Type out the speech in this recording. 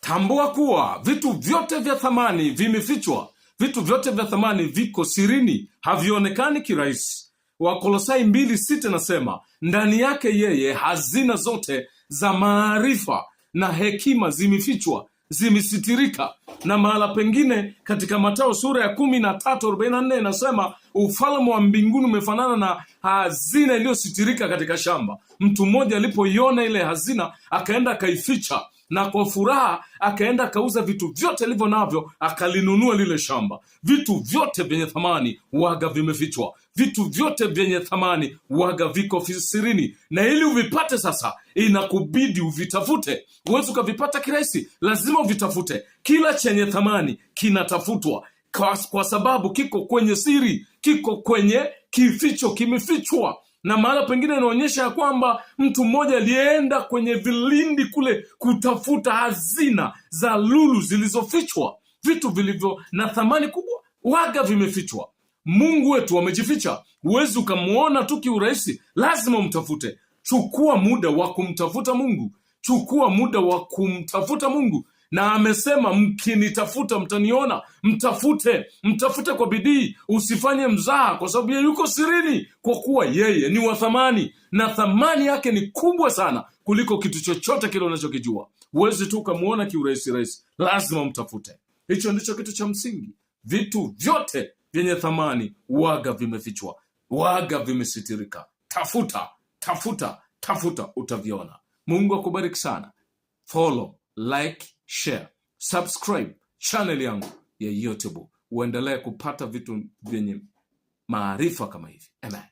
Tambua kuwa vitu vyote vya thamani vimefichwa. Vitu vyote vya thamani viko sirini, havionekani kirahisi. Wakolosai 2:6 nasema, ndani yake yeye hazina zote za maarifa na hekima zimefichwa, zimesitirika. Na mahala pengine katika Mathayo sura ya 13:44 inasema, ufalme wa mbinguni umefanana na hazina iliyositirika katika shamba. Mtu mmoja alipoiona ile hazina, akaenda akaificha, na kwa furaha akaenda akauza vitu vyote alivyo navyo, akalinunua lile shamba. Vitu vyote vyenye thamani waga vimefichwa. Vitu vyote vyenye thamani waga viko sirini, na ili uvipate sasa inakubidi uvitafute. Huwezi ukavipata kirahisi, lazima uvitafute. Kila chenye thamani kinatafutwa kwa sababu kiko kwenye siri, kiko kwenye kificho, kimefichwa. Na mahala pengine inaonyesha ya kwamba mtu mmoja alienda kwenye vilindi kule kutafuta hazina za lulu zilizofichwa. Vitu vilivyo na thamani kubwa waga vimefichwa. Mungu wetu amejificha. Huwezi ukamuona tu kiurahisi, lazima umtafute. Chukua muda wa kumtafuta Mungu. Chukua muda wa kumtafuta Mungu. Na amesema, mkinitafuta mtaniona. Mtafute kwa bidii, usifanye mzaha, kwa sababu yeye yuko sirini, kwa kuwa yeye ni wa thamani, na thamani yake ni kubwa sana kuliko kitu chochote kile unachokijua. Huwezi tu ukamuona kiurahisi rahisi, lazima mtafute. Hicho ndicho kitu cha msingi. Vitu vyote vyenye thamani waga vimefichwa, waga vimesitirika. Tafuta, utaviona. Mungu akubariki sana. Follow, like, share, subscribe channel yangu ya YouTube, uendelee kupata vitu vyenye maarifa kama hivi. Amen.